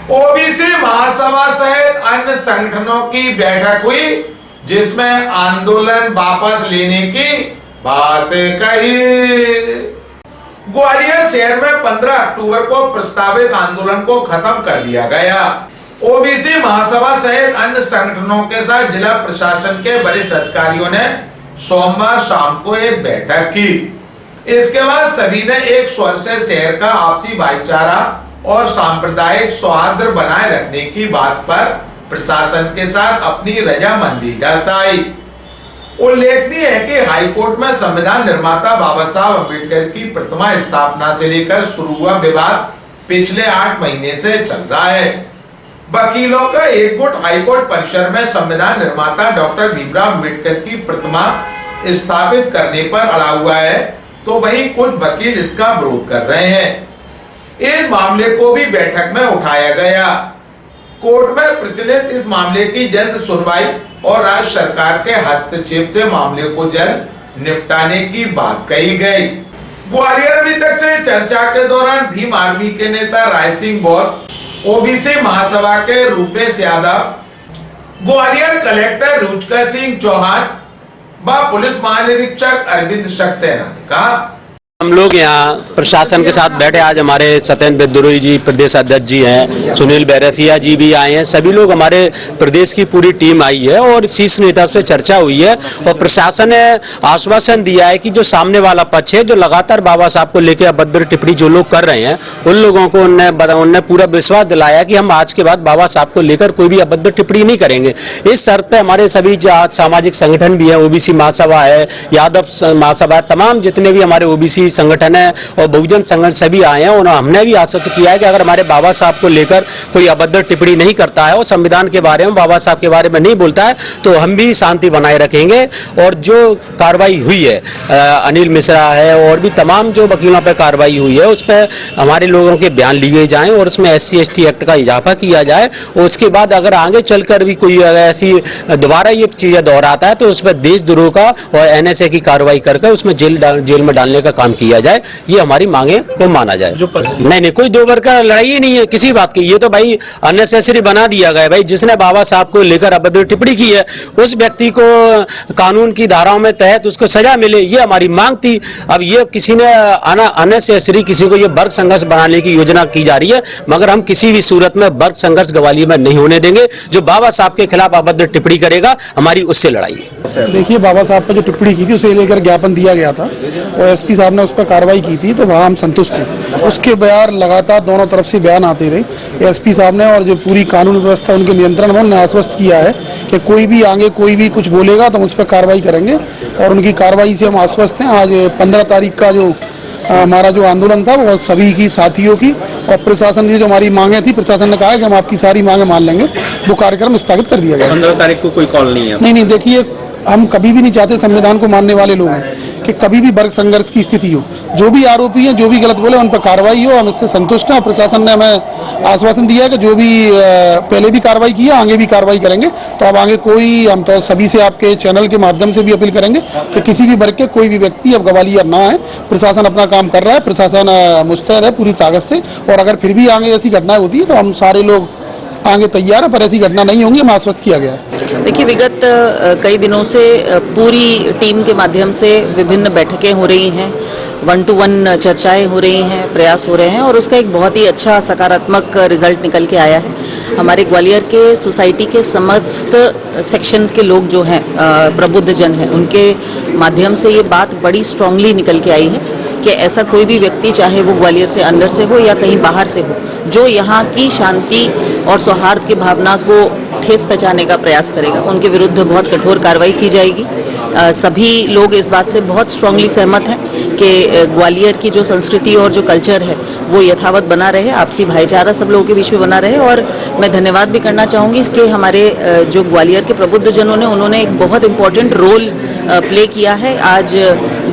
OBC महासभा सहित अन्य संगठनों की बैठक हुई, जिसमें आंदोलन वापस लेने की बात कही। ग्वालियर शहर में 15 अक्टूबर को प्रस्तावित आंदोलन को खत्म कर दिया गया। ओबीसी महासभा सहित अन्य संगठनों के साथ जिला प्रशासन के वरिष्ठ अधिकारियों ने सोमवार शाम को एक बैठक की। इसके बाद सभी ने एक स्वर से शहर का आपसी भाईचारा और सांप्रदायिक सौहार्द बनाए रखने की बात पर प्रशासन के साथ अपनी रजामंदी जताई। उल्लेखनीय है कि हाईकोर्ट में संविधान निर्माता बाबा साहब अम्बेडकर की प्रतिमा स्थापना से लेकर शुरू हुआ विवाद पिछले 8 महीने से चल रहा है। वकीलों का एक गुट हाईकोर्ट परिसर में संविधान निर्माता डॉक्टर भीमराव अम्बेडकर की प्रतिमा स्थापित करने पर अड़ा हुआ है, तो वहीं कुछ वकील इसका विरोध कर रहे हैं। इस मामले को भी बैठक में उठाया गया। कोर्ट में प्रचलित इस मामले की जल्द सुनवाई और राज्य सरकार के हस्तक्षेप से मामले को जल्द निपटाने की बात कही गई। ग्वालियर अभी तक से चर्चा के दौरान भीम आर्मी के नेता राय सिंह बौर, ओबीसी महासभा के रूपेश यादव, ग्वालियर कलेक्टर रुचकर सिंह चौहान व पुलिस महानिरीक्षक अरविंद सक्सेना ने कहा, हम लोग यहाँ प्रशासन के साथ बैठे। आज हमारे सत्येंद्र बेदुरोई जी प्रदेश अध्यक्ष जी हैं, सुनील बैरसिया जी भी आए हैं, सभी लोग हमारे प्रदेश की पूरी टीम आई है और शीर्ष नेता पे चर्चा हुई है और प्रशासन ने आश्वासन दिया है कि जो सामने वाला पक्ष है, जो लगातार बाबा साहब को लेकर अभद्र टिप्पणी जो लोग कर रहे हैं, उन लोगों को उनने पूरा विश्वास दिलाया कि हम आज के बाद बाबा साहब को लेकर कोई भी अभद्र टिप्पणी नहीं करेंगे। इस शर्त पे हमारे सभी सामाजिक संगठन भी है, ओबीसी महासभा है, यादव महासभा, तमाम जितने भी हमारे ओबीसी संगठन है और बहुजन संगठन सभी आए हैं और हमने भी आश्वस्त किया है कि अगर हमारे बाबा साहब को लेकर कोई अभद्र टिप्पणी नहीं करता है और संविधान के बारे में, बाबा साहब के बारे में नहीं बोलता है, तो हम भी शांति बनाए रखेंगे। और जो कार्रवाई हुई है, अनिल मिश्रा है और भी तमाम जो वकीलों पर कार्रवाई हुई है, उस पर हमारे लोगों के बयान लिए जाएं और उसमें SC/ST एक्ट का इजाफा किया जाए। और उसके बाद अगर आगे चलकर भी कोई ऐसी दोबारा ये चीजें दोहराता है तो उस पर देशद्रोह का और NSA की कार्रवाई करके उसमें जेल में डालने का काम किया जाए। ये हमारी मांगे को माना जाए। नहीं, कोई दो बार का लड़ाई ही नहीं है किसी बात की। ये तो भाई अननेसेसरी बना दिया गया। भाई जिसने बाबा साहब को लेकर अभद्र टिप्पणी की है, उस व्यक्ति को कानून की धाराओं में तहत उसको सजा मिले, ये हमारी मांग थी। अब ये किसी ने अननेसेसरी किसी को ये वर्ग संघर्ष बनाने की योजना की जा रही है, मगर हम किसी भी सूरत में वर्ग संघर्ष ग्वालियर में नहीं होने देंगे। जो बाबा साहब के खिलाफ अभद्र टिप्पणी करेगा, हमारी उससे लड़ाई है। देखिए, बाबा साहब पर जो टिप्पणी की थी उसे लेकर ज्ञापन दिया गया था और SP साहब ने उस पर कार्रवाई की थी, तो वहाँ हम संतुष्ट हैं। उसके बयान लगातार दोनों तरफ से बयान आते रहे। SP साहब ने और जो पूरी कानून व्यवस्था उनके नियंत्रण में, उन्होंने आश्वस्त किया है कि कोई भी आगे कोई भी कुछ बोलेगा तो हम उस पर कार्रवाई करेंगे और उनकी कार्रवाई से हम आश्वस्त हैं। आज 15 तारीख का जो हमारा जो आंदोलन था वो सभी की साथियों की और प्रशासन की जो हमारी मांगे थी, प्रशासन ने कहा है कि हम आपकी सारी मांगे मान लेंगे। वो कार्यक्रम स्थगित कर दिया गया। 15 तारीख को कोई कॉल नहीं है? नहीं, देखिए, हम कभी भी नहीं चाहते, संविधान को मानने वाले लोग हैं, कि कभी भी वर्ग संघर्ष की स्थिति हो। जो भी आरोपी हैं, जो भी गलत बोले, उन पर कार्रवाई हो। हम इससे संतुष्ट हैं। प्रशासन ने हमें आश्वासन दिया है कि जो भी पहले भी कार्रवाई की है, आगे भी कार्रवाई करेंगे। तो अब आगे कोई, हम तो सभी से आपके चैनल के माध्यम से भी अपील करेंगे कि किसी भी वर्ग के कोई भी व्यक्ति अब ग्वालियर ना आए। प्रशासन अपना काम कर रहा है, प्रशासन मुस्तैद है पूरी ताकत से, और अगर फिर भी आगे ऐसी घटनाएं होती है तो हम सारे लोग आगे तैयार है, पर ऐसी घटना नहीं होंगी, हम आश्वस्त किया गया है। देखिए, विगत कई दिनों से पूरी टीम के माध्यम से विभिन्न बैठकें हो रही हैं, 1-to-1 चर्चाएं हो रही हैं, प्रयास हो रहे हैं और उसका एक बहुत ही अच्छा सकारात्मक रिजल्ट निकल के आया है। हमारे ग्वालियर के सोसाइटी के समस्त सेक्शंस के लोग जो हैं, प्रबुद्ध जन हैं, उनके माध्यम से ये बात बड़ी स्ट्रांगली निकल के आई है कि ऐसा कोई भी व्यक्ति, चाहे वो ग्वालियर से अंदर से हो या कहीं बाहर से हो, जो यहाँ की शांति और सौहार्द की भावना को ठेस पहुंचाने का प्रयास करेगा, उनके विरुद्ध बहुत कठोर कार्रवाई की जाएगी। सभी लोग इस बात से बहुत स्ट्रांगली सहमत हैं कि ग्वालियर की जो संस्कृति और जो कल्चर है वो यथावत बना रहे, आपसी भाईचारा सब लोगों के बीच में बना रहे। और मैं धन्यवाद भी करना चाहूँगी कि हमारे जो ग्वालियर के प्रबुद्ध जनों ने, उन्होंने एक बहुत इम्पोर्टेंट रोल प्ले किया है। आज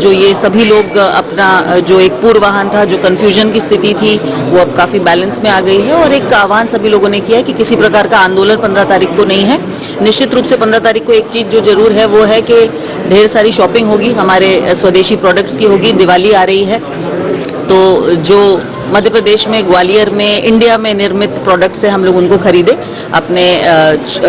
जो ये सभी लोग अपना जो एक पूर्वाहन था, जो कन्फ्यूजन की स्थिति थी, वो अब काफ़ी बैलेंस में आ गई है और एक आह्वान सभी लोगों ने किया है कि किसी प्रकार का आंदोलन 15 तारीख को नहीं है। निश्चित रूप से 15 तारीख को एक चीज़ जो जरूर है वो है कि ढेर सारी शॉपिंग होगी, हमारे स्वदेशी प्रोडक्ट्स की होगी। दिवाली आ रही है, तो जो मध्य प्रदेश में, ग्वालियर में, इंडिया में निर्मित प्रोडक्ट से हम लोग उनको खरीदे। अपने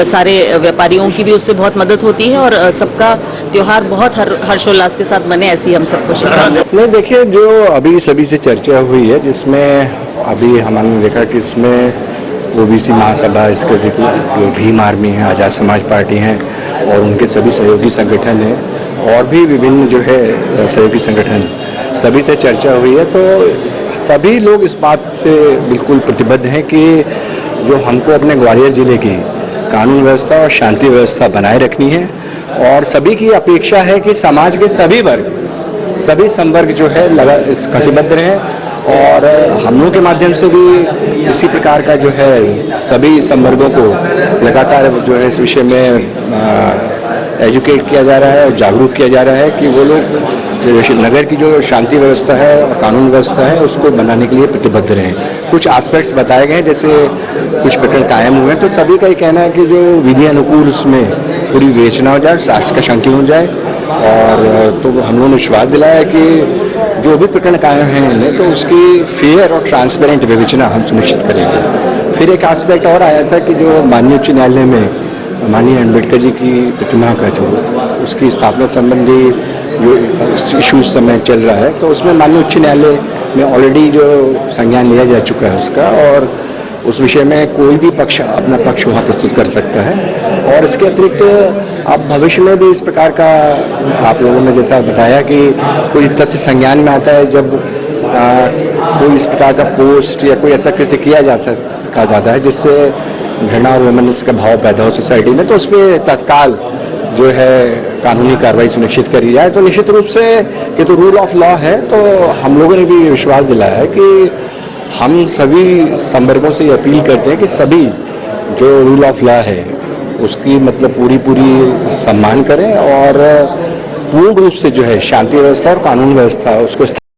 सारे व्यापारियों की भी उससे बहुत मदद होती है और सबका त्योहार बहुत हर्षोल्लास के साथ बने, ऐसी हम सबको शुभकामनाएं। नहीं, देखिए, जो अभी सभी से चर्चा हुई है, जिसमें अभी हमने देखा कि इसमें ओबीसी महासभा, इसके जो भीम आर्मी है, आज़ाद समाज पार्टी हैं और उनके सभी सहयोगी संगठन हैं और भी विभिन्न जो है सहयोगी संगठन, सभी से चर्चा हुई है। तो सभी लोग इस बात से बिल्कुल प्रतिबद्ध हैं कि जो हमको अपने ग्वालियर जिले की कानून व्यवस्था और शांति व्यवस्था बनाए रखनी है और सभी की अपेक्षा है कि समाज के सभी वर्ग, सभी संवर्ग जो है कटिबद्ध रहें और हम लोगों के माध्यम से भी इसी प्रकार का जो है सभी संवर्गों को लगातार जो है इस विषय में एजुकेट किया जा रहा है और जागरूक किया जा रहा है कि वो लोग जो नगर की जो शांति व्यवस्था है और कानून व्यवस्था है उसको बनाने के लिए प्रतिबद्ध रहें। कुछ एस्पेक्ट्स बताए गए हैं, जैसे कुछ प्रकरण कायम हुए हैं, तो सभी का ये कहना है कि जो विधि अनुकूल उसमें पूरी विवेचना हो जाए, राष्ट्र का शांति हो जाए और तो हम लोगों ने विश्वास दिलाया है कि जो भी प्रकरण कायम हैं तो उसकी फेयर और ट्रांसपेरेंट विवेचना हम सुनिश्चित करेंगे। फिर एक एस्पेक्ट और आया था कि जो माननीय उच्च न्यायालय में माननीय अम्बेडकर जी की प्रतिमा का जो उसकी स्थापना संबंधी जो इशूज समय चल रहा है, तो उसमें माननीय उच्च न्यायालय में ऑलरेडी जो संज्ञान लिया जा चुका है उसका और उस विषय में कोई भी पक्ष अपना पक्ष वहाँ प्रस्तुत कर सकता है। और इसके अतिरिक्त अब भविष्य में भी इस प्रकार का आप लोगों ने जैसा बताया कि कोई तथ्य संज्ञान में आता है, जब कोई इस प्रकार का पोस्ट या कोई ऐसा कृत्य किया जाता है जिससे घृणा और वैमनस्य का भाव पैदा हो सोसाइटी में, तो उस पर तत्काल जो है कानूनी कार्रवाई सुनिश्चित करी जाए। तो निश्चित रूप से ये तो रूल ऑफ लॉ है, तो हम लोगों ने भी विश्वास दिलाया है कि हम सभी संवर्गों से ये अपील करते हैं कि सभी जो रूल ऑफ लॉ है उसकी मतलब पूरी सम्मान करें और पूर्ण रूप से जो है शांति व्यवस्था और कानून व्यवस्था उसको